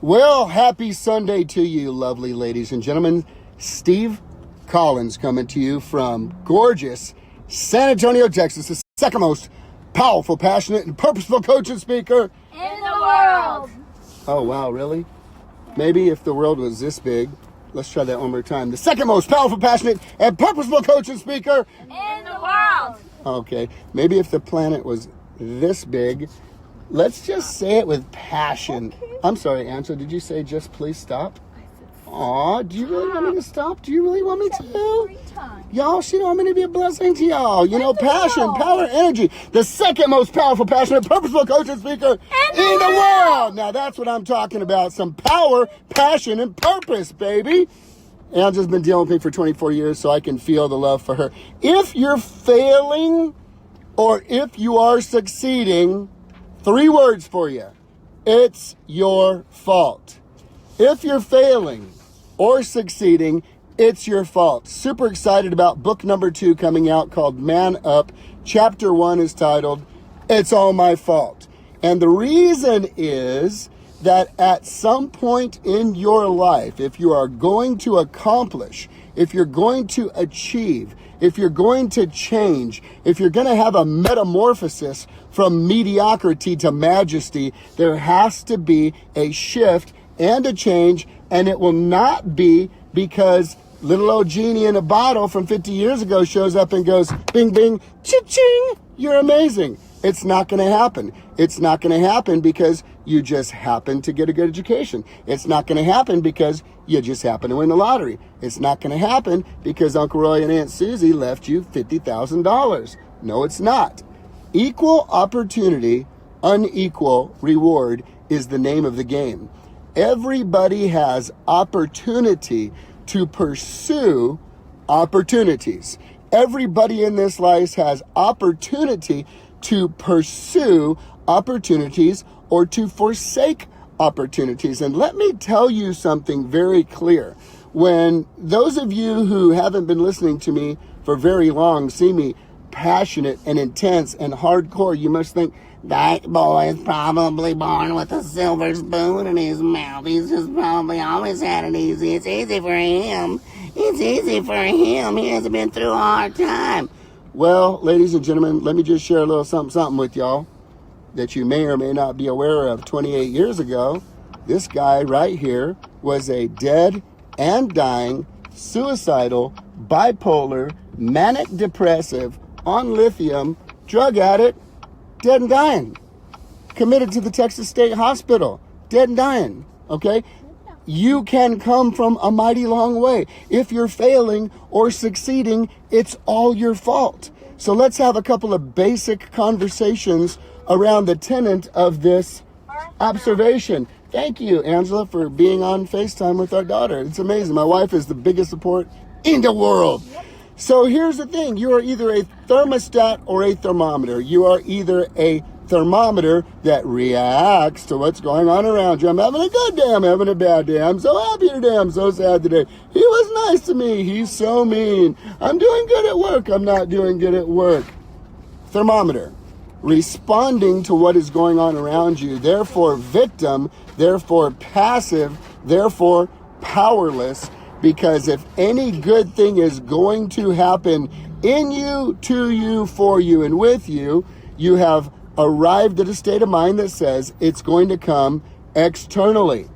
Well, happy Sunday to you, lovely ladies and gentlemen. Steve Collins coming to you from gorgeous San Antonio, Texas, the second most powerful, passionate, and purposeful coach and speaker in the world. Oh, wow, really? Maybe if the world was this big. Let's try that one more time. The second most powerful, passionate, and purposeful coach and speaker in the world. Okay, maybe if the planet was this big. Let's just say it with passion. Okay. I'm sorry, Angela, did you say just please stop? Aw, do you really want me to stop? Do you really want me to? Y'all, she don't want me to be a blessing to y'all. You know, passion, power, energy. The second most powerful, passionate, purposeful coach and speaker in the world. Now, that's what I'm talking about. Some power, passion, and purpose, baby. Angela's been dealing with me for 24 years, so I can feel the love for her. If you're failing or if you are succeeding, 3 words for you. It's your fault. If you're failing or succeeding, it's your fault. Super excited about book number 2 coming out called Man Up. Chapter 1 is titled, It's All My Fault. And the reason is that at some point in your life, if you are going to accomplish, if you're going to achieve, if you're going to change, if you're going to have a metamorphosis from mediocrity to majesty, there has to be a shift and a change, and it will not be because little old genie in a bottle from 50 years ago shows up and goes, bing, bing, cha-ching, you're amazing. It's not going to happen. It's not going to happen because you just happen to get a good education. It's not going to happen because you just happen to win the lottery. It's not going to happen because Uncle Roy and Aunt Susie left you $50,000. No, it's not. Equal opportunity, unequal reward is the name of the game. Everybody has opportunity to pursue opportunities. Everybody in this life has opportunity to pursue opportunities or to forsake opportunities. And let me tell you something very clear. When those of you who haven't been listening to me for very long see me passionate and intense and hardcore, you must think, that boy is probably born with a silver spoon in his mouth. He's just probably always had it easy. It's easy for him. It's easy for him. He hasn't been through a hard time. Well, ladies and gentlemen, let me just share a little something with y'all that you may or may not be aware of. 28 years ago, this guy right here was a dead and dying, suicidal, bipolar, manic depressive, on lithium, drug addict, dead and dying. Committed to the Texas State Hospital, dead and dying, okay? You can come from a mighty long way. If you're failing or succeeding, it's all your fault. So let's have a couple of basic conversations around the tenet of this observation. Thank you, Angela, for being on FaceTime with our daughter. It's amazing. My wife is the biggest support in the world. So here's the thing. You are either a thermostat or a thermometer. You are either a thermometer that reacts to what's going on around you. I'm having a good day. I'm having a bad day. I'm so happy today. I'm so sad today. He was nice to me. He's so mean. I'm doing good at work. I'm not doing good at work. Thermometer. Responding to what is going on around you. Therefore victim. Therefore passive. Therefore powerless. Because if any good thing is going to happen in you, to you, for you, and with you, you have arrived at a state of mind that says it's going to come externally.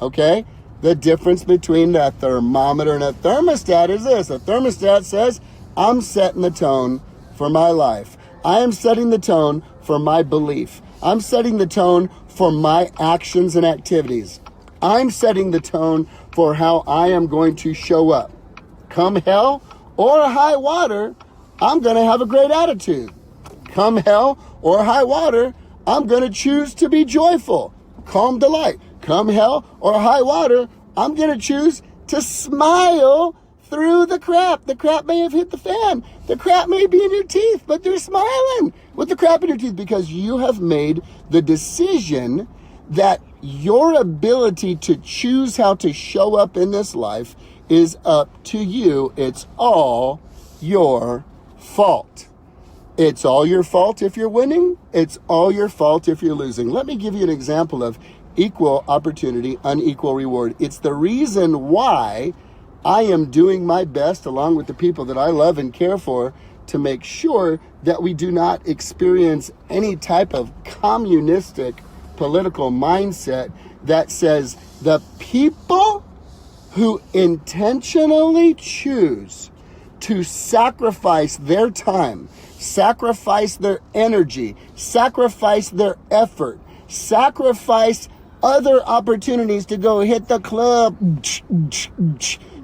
Okay? The difference between a thermometer and a thermostat is this. A thermostat says, I'm setting the tone for my life. I am setting the tone for my belief. I'm setting the tone for my actions and activities. I'm setting the tone for how I am going to show up. Come hell or high water, I'm going to have a great attitude. Come hell or high water, I'm going to choose to be joyful. Calm delight. Come hell or high water, I'm going to choose to smile through the crap. The crap may have hit the fan. The crap may be in your teeth, but they're smiling with the crap in your teeth because you have made the decision that your ability to choose how to show up in this life is up to you. It's all your fault. It's all your fault if you're winning. It's all your fault if you're losing. Let me give you an example of equal opportunity, unequal reward. It's the reason why I am doing my best, along with the people that I love and care for, to make sure that we do not experience any type of communistic political mindset that says the people who intentionally choose to sacrifice their time, sacrifice their energy, sacrifice their effort, sacrifice other opportunities to go hit the club,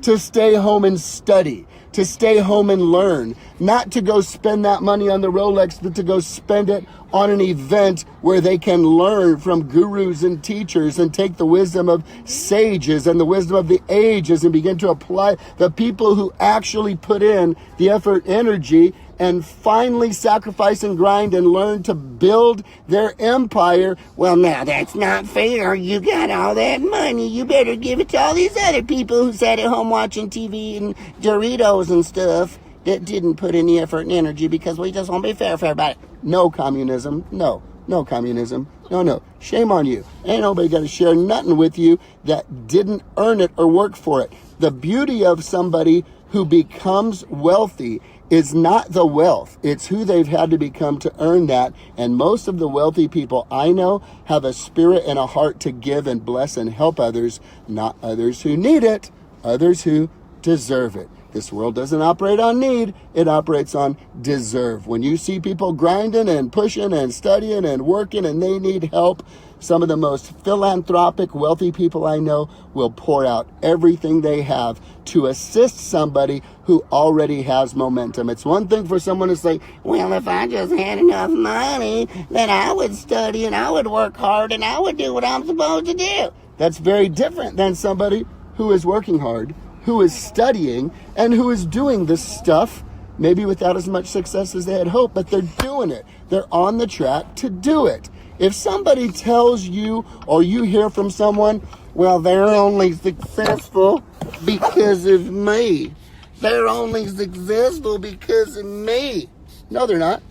to stay home and study, to stay home and learn, not to go spend that money on the Rolex, but to go spend it on an event where they can learn from gurus and teachers and take the wisdom of sages and the wisdom of the ages and begin to apply the people who actually put in the effort, energy, and finally sacrifice and grind and learn to build their empire. Well, now that's not fair. You got all that money. You better give it to all these other people who sat at home watching TV and Doritos and stuff that didn't put in the effort and energy, because we just won't be fair for everybody. No communism. No communism. No. Shame on you. Ain't nobody got to share nothing with you that didn't earn it or work for it. The beauty of somebody who becomes wealthy is not the wealth. It's who they've had to become to earn that. And most of the wealthy people I know have a spirit and a heart to give and bless and help others, not others who need it, others who deserve it. This world doesn't operate on need, it operates on deserve. When you see people grinding and pushing and studying and working and they need help, some of the most philanthropic, wealthy people I know will pour out everything they have to assist somebody who already has momentum. It's one thing for someone to say, well, if I just had enough money, then I would study and I would work hard and I would do what I'm supposed to do. That's very different than somebody who is working hard, who is studying, and who is doing this stuff, maybe without as much success as they had hoped, but they're doing it. They're on the track to do it. If somebody tells you, or you hear from someone, well, they're only successful because of me. They're only successful because of me. No, they're not.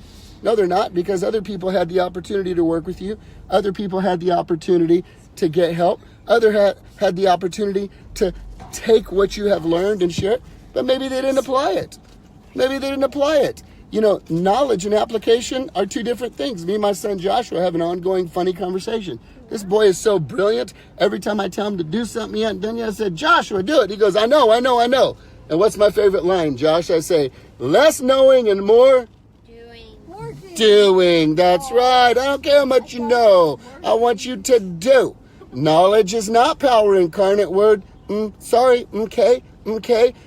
No, they're not, because other people had the opportunity to work with you. Other people had the opportunity to get help. Other had the opportunity to take what you have learned and share it, but maybe they didn't apply it. Maybe they didn't apply it. You know, knowledge and application are two different things. Me and my son Joshua have an ongoing funny conversation. This boy is so brilliant. Every time I tell him to do something he hasn't done yet, I said, Joshua, do it. He goes, I know. And what's my favorite line, Josh? I say, less knowing and more doing. That's right. I don't care how much you know. I want you to do. Knowledge is not power, incarnate word. Okay.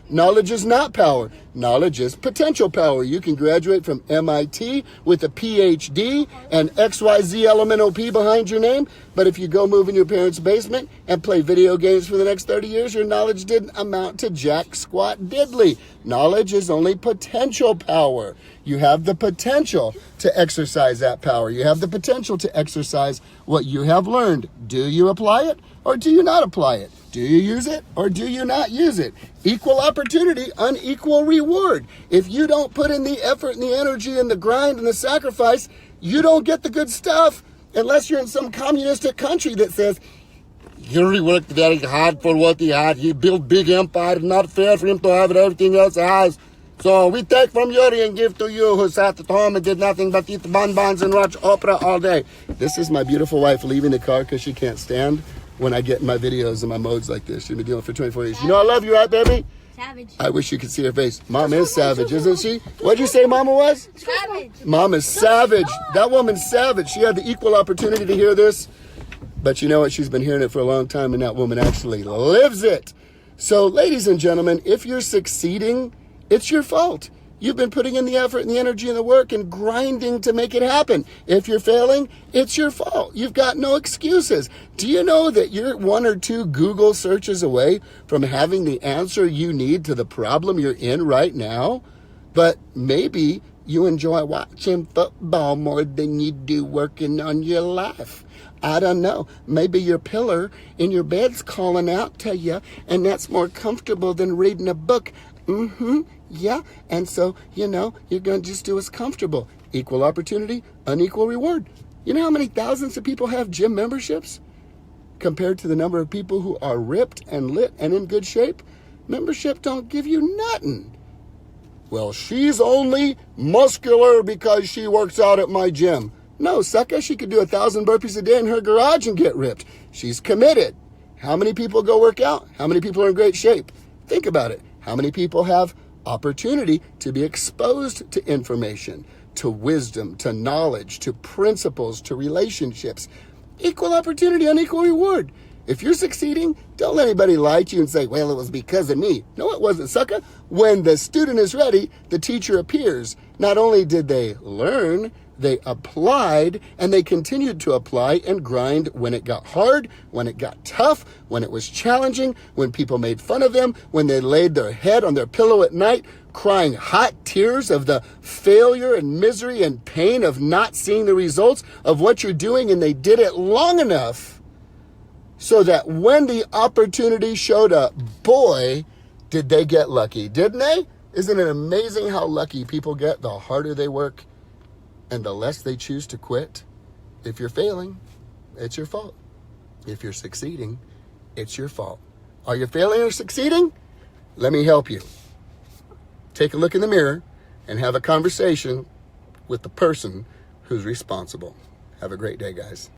Knowledge is not power. Knowledge is potential power. You can graduate from MIT with a PhD and XYZ elemental P behind your name, but if you go move in your parents' basement and play video games for the next 30 years, your knowledge didn't amount to jack squat diddly. Knowledge is only potential power. You have the potential to exercise that power. You have the potential to exercise what you have learned. Do you apply it or do you not apply it? Do you use it or do you not use it? Equal opportunity, unequal reward. If you don't put in the effort and the energy and the grind and the sacrifice, you don't get the good stuff unless you're in some communistic country that says, Yuri worked very hard for what he had. He built big empire. Not fair for him to have everything else has. So we take from Yuri and give to you who sat at home and did nothing but eat bonbons and watch opera all day. This is my beautiful wife leaving the car because she can't stand when I get in my videos and my modes like this. She's been dealing for 24 years. You know I love you, right, baby? Savage. I wish you could see her face. Mom is savage, isn't she? What'd you say Mama was? Savage. Mom is savage. That woman's savage. She had the equal opportunity to hear this. But you know what? She's been hearing it for a long time, and that woman actually lives it. So, ladies and gentlemen, if you're succeeding, it's your fault. You've been putting in the effort and the energy and the work and grinding to make it happen. If you're failing, it's your fault. You've got no excuses. Do you know that you're 1 or 2 Google searches away from having the answer you need to the problem you're in right now? But maybe you enjoy watching football more than you do working on your life. I don't know. Maybe your pillar in your bed's calling out to you, and that's more comfortable than reading a book. Yeah. And so, you're going to just do what's comfortable. Equal opportunity, unequal reward. You know how many thousands of people have gym memberships? compared to the number of people who are ripped and lit and in good shape? Membership don't give you nothing. Well, she's only muscular because she works out at my gym. No, sucker, she could do 1,000 burpees a day in her garage and get ripped. She's committed. How many people go work out? How many people are in great shape? Think about it. How many people have opportunity to be exposed to information, to wisdom, to knowledge, to principles, to relationships? Equal opportunity, unequal reward. If you're succeeding, don't let anybody lie to you and say, well, it was because of me. No, it wasn't, sucker. When the student is ready, the teacher appears. Not only did they learn, they applied, and they continued to apply and grind when it got hard, when it got tough, when it was challenging, when people made fun of them, when they laid their head on their pillow at night, crying hot tears of the failure and misery and pain of not seeing the results of what you're doing, and they did it long enough so that when the opportunity showed up, boy, did they get lucky, didn't they? Isn't it amazing how lucky people get the harder they work and the less they choose to quit? If you're failing, it's your fault. If you're succeeding, it's your fault. Are you failing or succeeding? Let me help you. Take a look in the mirror and have a conversation with the person who's responsible. Have a great day, guys.